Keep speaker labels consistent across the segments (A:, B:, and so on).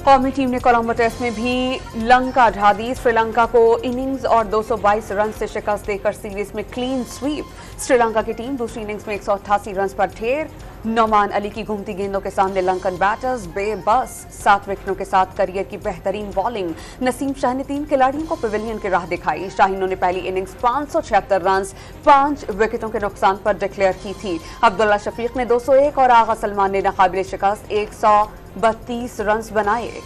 A: قومی ٹیم نے کولمبو ٹیسٹ میں بھی لنکا ڈھا دی۔ سری لنکا کو اننگز اور 222 رن سے شکست دے کر سیریز میں کلین سویپ۔ سری لنکا کی ٹیم دوسری اننگز میں 188 رنز پر ڈھیر۔ نعمان علی کی گھومتی گیندوں کے سامنے لنکن بیٹرز بے بس۔ 7 وکٹوں کے ساتھ کیریئر کی بہترین بالنگ نسیم شاہ نے 3 کھلاڑیوں کو پیویلین کی راہ دکھائی۔ شاہینوں نے پہلی اننگز 576 رنز 5 وکٹوں کے نقصان پر ڈکلیئر کی تھی۔ عبداللہ شفیق نے 201 اور آغا سلمان نے ناقابل شکست 132 رنز بنائے۔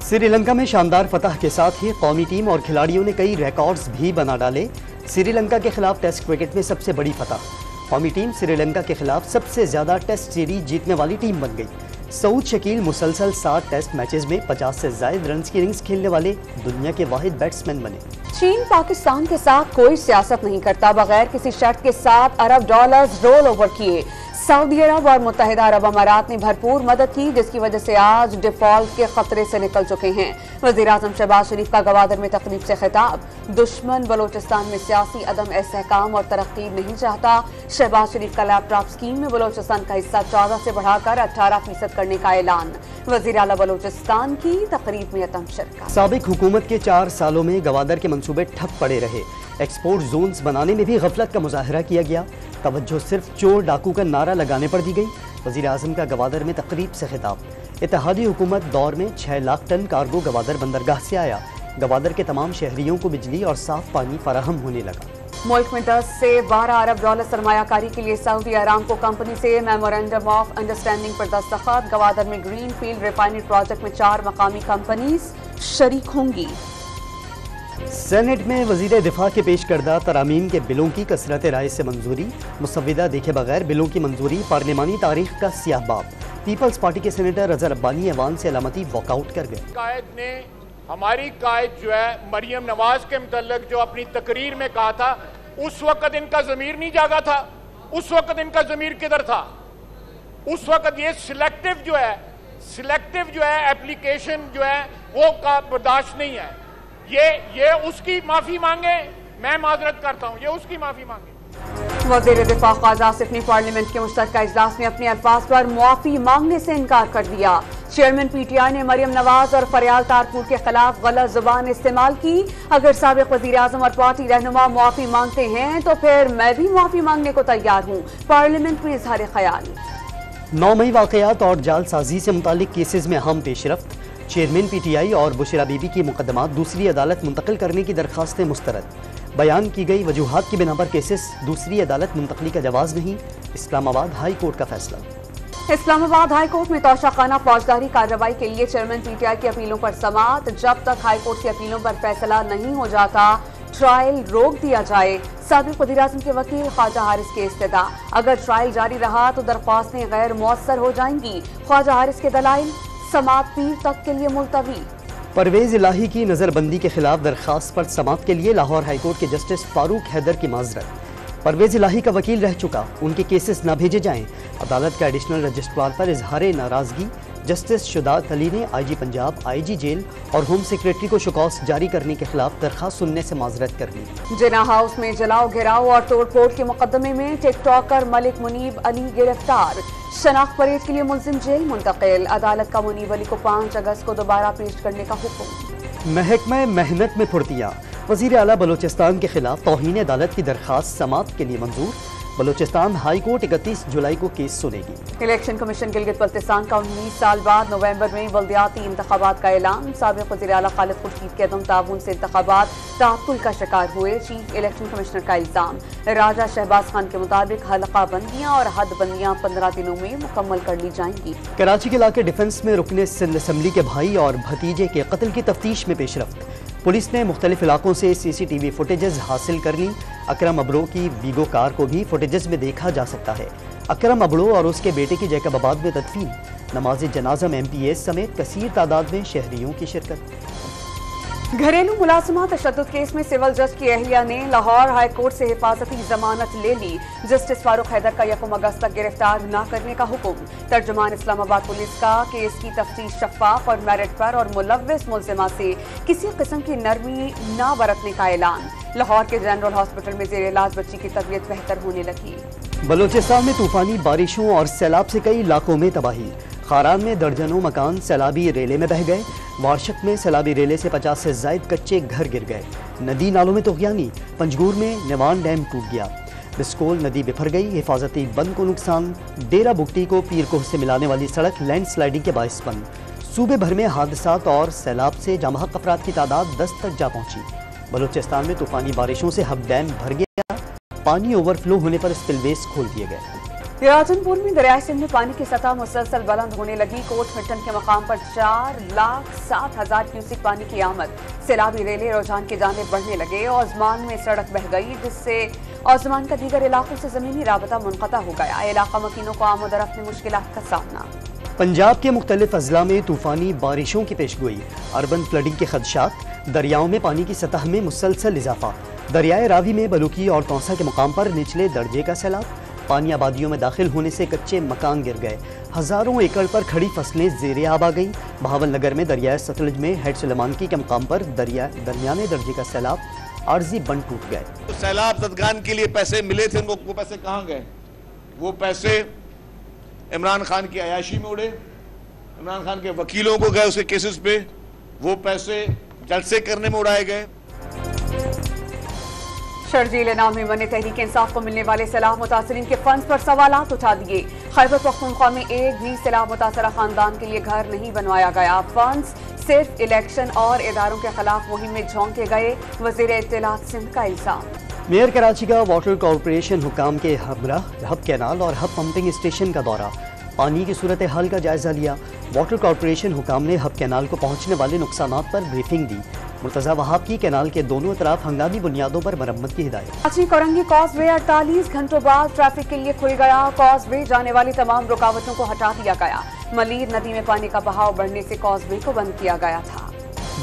B: سری لنکا میں شاندار فتح کے ساتھ ہی قومی ٹیم اور کھلاڑیوں نے کئی ریکارڈز بھی بنا ڈالے۔ سری لنکا کے خلاف ٹیسٹ کرکٹ میں سب سے بڑی فتح۔ قومی ٹیم سری لنکا کے خلاف سب سے زیادہ ٹیسٹ سیریز جیتنے والی ٹیم بن گئی۔ سعود شکیل مسلسل 7 ٹیسٹ میچز میں 50 سے زائد رنز کی اننگز کھیلنے والے دنیا کے واحد بیٹسمین بنے۔
A: چین پاکستان کے ساتھ کوئی سیاست نہیں کرتا، بغیر کسی شرط کے $7 ارب رول اوور کیے۔ سعودی عرب اور متحدہ عرب امارات نے بھرپور مدد کی، جس کی وجہ سے آج ڈیفالٹ کے خطرے سے نکل چکے ہیں۔ وزیراعظم شہباز شریف کا گوادر میں تقریب سے خطاب۔ دشمن بلوچستان میں سیاسی عدم استحکام اور ترقی نہیں چاہتا۔ شہباز شریف کا لیپ ٹاپ اسکیم میں بلوچستان کا حصہ 14 سے بڑھا کر 18% کرنے کا اعلان۔ وزیر اعلیٰ بلوچستان کی تقریب میں عدم شرکت۔
B: سابق حکومت کے 4 سالوں میں گوادر کے منصوبے ٹھپ پڑے رہے۔ ایکسپورٹ زونز بنانے میں بھی غفلت کا مظاہرہ کیا گیا۔ توجہ صرف چور ڈاکو کا نعرہ لگانے پر دی گئی۔ وزیر اعظم کا گوادر میں تقریب سے خطاب۔ اتحادی حکومت دور میں 6 لاکھ ٹن کارگو گوادر بندرگاہ سے آیا۔ گوادر کے تمام شہریوں کو بجلی اور صاف پانی فراہم ہونے لگا۔
A: ملک میں 10 سے 12 ارب ڈالر سرمایہ کاری کے لیے سعودی ارامکو کمپنی سے میمورنڈم آف انڈرسٹینڈنگ پر دستخط۔ گوادر میں گرین فیلڈ ریفائنری پروجیکٹ میں 4 مقامی کمپنیز شریک ہوں گی۔
B: سینٹ میں وزیر دفاع کے پیش کردہ ترامیم کے بلوں کی کثرت رائے سے منظوری۔ مسودہ دیکھے بغیر بلوں کی منظوری پارلیمانی تاریخ کا سیاہ باب۔ پیپلز پارٹی کے سینیٹر اظہر ربانی ایوان سے علامتی واک آؤٹ کر گئے۔
C: ہماری قائد جو ہے مریم نواز کے متعلق جو اپنی تقریر میں کہا تھا، اس وقت ان کا ضمیر نہیں جاگا تھا۔ اس وقت ان کا ضمیر کدھر تھا؟ اس وقت یہ سلیکٹیو جو ہے اپلیکیشن جو ہے وہ کا برداشت نہیں ہے۔ یہ اس کی معافی مانگے، میں معذرت کرتا ہوں، یہ اس کی معافی مانگے۔
A: وزیر دفاع خواجہ آصف نے پارلیمنٹ کے مشترکہ اجلاس میں اپنے الفاظ پر معافی مانگنے سے انکار کر دیا۔ چیئرمین پی ٹی آئی نے مریم نواز اور فریال تارپور کے خلاف غلط زبان استعمال کی۔ اگر سابق وزیر اعظم اور پارٹی رہنما معافی مانگتے ہیں تو پھر میں بھی معافی مانگنے کو تیار ہوں۔ پارلیمنٹ میں اظہار خیال۔
B: 9 مئی واقعات اور جعل سازی سے متعلق کیسز میں اہم پیش رفت۔ چیئرمین پی ٹی آئی اور بشرا بی بی کی مقدمات دوسری عدالت منتقل کرنے کی درخواستیں مسترد۔ بیان کی گئی وجوہات کی بنا پر کیسز دوسری عدالت منتقلی کا جواز نہیں۔ اسلام آباد ہائی کورٹ کا فیصلہ۔
A: اسلام آباد ہائی کورٹ میں توشیخانہ فوجداری کارروائی کے لیے چیئرمین پی ٹی آئی کی اپیلوں پر سماعت۔ جب تک ہائی کورٹ کی اپیلوں پر فیصلہ نہیں ہو جاتا ٹرائل روک دیا جائے۔ سابق وزیر اعظم کے وکیل خواجہ حارث کے استدعا۔ اگر ٹرائل جاری رہا تو درخواستیں غیر مؤثر ہو جائیں گی۔ خواجہ حارث کے دلائل، سماعت پیر تک کے لیے ملتوی۔
B: پرویز الہی کی نظر بندی کے خلاف درخواست پر سماعت کے لیے لاہور ہائی کورٹ کے جسٹس فاروق حیدر کی معذرت۔ پرویز الہی کا وکیل رہ چکا، ان کے کیسز نہ بھیجے جائیں۔ عدالت کا ایڈیشنل رجسٹرار پر اظہار ناراضگی۔ جسٹس شدات علی نے آئی جی پنجاب، آئی جی جیل اور ہوم سیکریٹری کو شکوس جاری کرنے کے خلاف درخواست سننے سے معذرت کر لی۔
A: جناح ہاؤس میں جلاؤ گھراؤ اور توڑ پھوڑ کے مقدمے میں ٹک ٹاکر ملک منیب علی گرفتار۔ شناخت پریڈ کے لیے ملزم جیل منتقل۔ عدالت کا منیب علی کو 5 اگست کو دوبارہ پیش کرنے کا حکم۔
B: محکمہ محنت میں پھرتیاں۔ وزیر اعلیٰ بلوچستان کے خلاف توہین عدالت کی درخواست سماعت کے لیے منظور۔ بلوچستان ہائی کورٹ 31 جولائی کو کیس سنے گی۔
A: الیکشن کمیشن گلگت بلتستان کا 19 سال بعد نومبر میں بلدیاتی انتخابات کا اعلان۔ سابق وزیر اعلیٰ خالد خورشید کے عدم تعاون سے انتخابات تعطل کا شکار ہوئے۔ چیف الیکشن کمشنر کا الزام۔ راجہ شہباز خان کے مطابق حلقہ بندیاں اور حد بندیاں 15 دنوں میں مکمل کر لی جائیں گی۔
B: کراچی کے علاقے ڈیفنس میں رکن سندھ اسمبلی کے بھائی اور بھتیجے کے قتل کی تفتیش میں پیش رفت۔ پولیس نے مختلف علاقوں سے سی سی ٹی وی فوٹیجز حاصل کر لی۔ اکرم ابڑو کی ویگو کار کو بھی فوٹیجز میں دیکھا جا سکتا ہے۔ اکرم ابڑو اور اس کے بیٹے کی جیکب آباد میں تدفین۔ نماز جنازہ میں ایم پی ایز سمیت کثیر تعداد میں شہریوں کی شرکت۔
A: گھریلو ملازمہ تشدد کیس میں سول جج کی اہلیہ نے لاہور ہائی کورٹ سے حفاظتی ضمانت لے لی۔ جسٹس فاروق حیدر کا 1 اگست تک گرفتار نہ کرنے کا حکم۔ ترجمان اسلام آباد پولیس کا کیس کی تفتیش شفاف اور میرٹ پر اور ملوث ملزمہ سے کسی قسم کی نرمی نہ برتنے کا اعلان۔ لاہور کے جنرل ہاسپٹل میں زیر علاج بچی کی طبیعت بہتر ہونے لگی۔
B: بلوچستان میں طوفانی بارشوں اور سیلاب سے کئی علاقوں میں تباہی۔ خاران میں درجنوں مکان سیلابی ریلے میں بہہ گئے، وارشک میں سیلابی ریلے سے 50 سے زائد کچے گھر گر گئے، ندی نالوں میں طغیانی، پنجگور میں نیوان ڈیم ٹوٹ گیا، بسکول ندی بفر گئی، حفاظتی بند کو نقصان، ڈیرہ بگٹی کو پیر کوہ سے ملانے والی سڑک لینڈ سلائیڈنگ کے باعث بند، صوبے بھر میں حادثات اور سیلاب سے جاں بحق افراد کی تعداد 10 تک جا پہنچی، بلوچستان میں طوفانی بارشوں سے ہب ڈیم بھر گیا، پانی اوور فلو ہونے پر اسپل ویز کھول دیے گئے۔
A: راجن پور میں دریائے سندھ میں پانی کی سطح مسلسل بلند ہونے لگی، کوٹ مٹن کے مقام پر 4,07,000 کیوسک پانی کی آمد، سیلابی ریلے رجحان کی جانب بڑھنے لگے، اوزمان میں سڑک بہہ گئی جس سے اوزمان کا دیگر علاقوں سے زمینی رابطہ منقطع ہو گیا، علاقہ مکینوں کو آمد و رفت میں مشکلات کا سامنا۔
B: پنجاب کے مختلف اضلاع میں طوفانی بارشوں کی پیشگوئی، اربن فلڈنگ کے خدشات، دریاؤں میں پانی کی سطح میں مسلسل اضافہ، دریائے راوی میں بلوکی اور تونسا کے مقام پر نچلے درجے کا سیلاب، پانی آبادیوں میں داخل ہونے سے کچے مکان گر گئے، ہزاروں ایکڑ پر کھڑی فصلیں زیر آب آ گئیں، بہاول نگر میں دریائے ستلج میں ہیڈ سلیمانکی کے مقام پر درمیانے درجے کا سیلاب، عارضی بند ٹوٹ گئے۔
D: سیلاب زدگان کے لیے پیسے ملے تھے، وہ پیسے کہاں گئے؟ وہ پیسے عمران خان کی عیاشی میں اڑے، عمران خان کے وکیلوں کو گئے اس کے کیسز پہ، وہ پیسے جلسے کرنے میں اڑائے گئے۔
A: شرجیل انعام میں بنے تحریک انصاف کو ملنے والے سیلاب متاثرین کے فنڈز پر سوالات اٹھا دیے، خیبر پختونخوا میں ایک بھی سیلاب متاثرہ خاندان کے لیے گھر نہیں بنوایا گیا، فنڈز صرف الیکشن اور اداروں کے خلاف مہم میں جھونکے گئے، وزیر اطلاعات سندھ کا الزام۔
B: میئر کراچی کا واٹر کارپوریشن حکام کے ہمراہ ہب کینال اور ہب پمپنگ اسٹیشن کا دورہ، پانی کی صورتحال کا جائزہ لیا، واٹر کارپوریشن حکام نے ہب کینال کو پہنچنے والے نقصانات پر بریفنگ دی، مرتضی وہاب کی کینال کے دونوں اطراف ہنگامی بنیادوں پر مرمت کی ہدایت۔
A: کراچی کورنگی کاز وے 48 گھنٹوں بعد ٹریفک کے لیے کھل گیا، کاز وے جانے والی تمام رکاوٹوں کو ہٹا دیا گیا، ملیر ندی میں پانی کا بہاؤ بڑھنے سے کاز وے کو بند کیا گیا تھا۔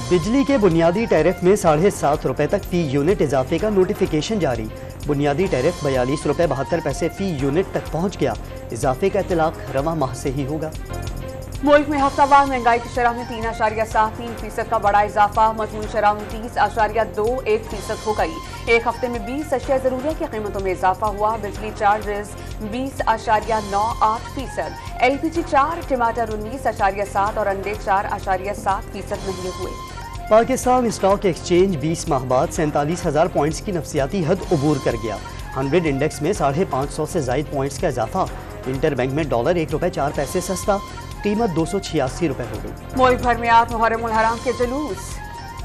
B: بجلی کے بنیادی ٹیرف میں 7.5 روپے تک فی یونٹ اضافے کا نوٹیفیکیشن جاری، بنیادی ٹیرف 42 روپے 72 پیسے فی یونٹ تک پہنچ گیا، اضافے کا اطلاق رواں ماہ سے ہی ہوگا۔
A: ملک میں ہفتہ وار مہنگائی کی شرح میں 3.73% کا بڑا اضافہ، مجموعی شرح 29.21% ہو گئی، ایک ہفتے میں 20 اشیاء ضروریہ کی قیمتوں میں اضافہ ہوا، بجلی چارجز 20.98%، ایل پی جی 4، ٹماٹر 19.7 اور انڈے 4.7% مہنگے ہوئے۔
B: پاکستان اسٹاک ایکسچینج 20 ماہ بعد 47,000 پوائنٹس کی نفسیاتی حد عبور کر گیا، 100 انڈیکس میں 550 سے زائد پوائنٹس کا اضافہ، انٹر بینک میں ڈالر 1 روپے 4 پیسے سستا، قیمت 286 روپے ہو گئی۔
A: ملک بھر میں آج محرم الحرام کے جلوس،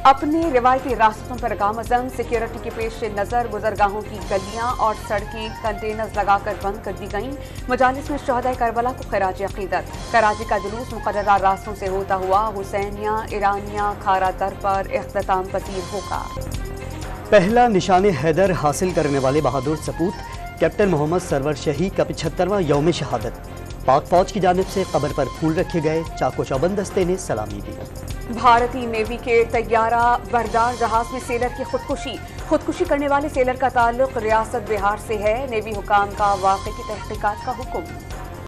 A: اپنے روایتی راستوں پر گامزن، سیکیورٹی کے پیش نظر گزرگاہوں کی گلیاں اور سڑکیں کنٹینرز لگا کر بند کر دی گئیں، مجالس میں شہدائے کربلا کو خراج عقیدت، کراچی کا جلوس مقررہ راستوں سے ہوتا ہوا حسینیہ ایرانیہ کھارا در پر اختتام پذیر ہوگا۔
B: پہلا نشان حیدر حاصل کرنے والے بہادر سپوت کیپٹن محمد سرور شہید کا 75واں یوم شہادت، پاک فوج کی جانب سے قبر پر پھول رکھے گئے، چاق و چوبند دستے نے سلامی دی۔
A: بھارتی نیوی کے طیارہ بردار جہاز میں سیلر کی خودکشی کرنے والے سیلر کا تعلق ریاست بہار سے ہے، نیوی حکام کا واقعے کی تحقیقات کا حکم۔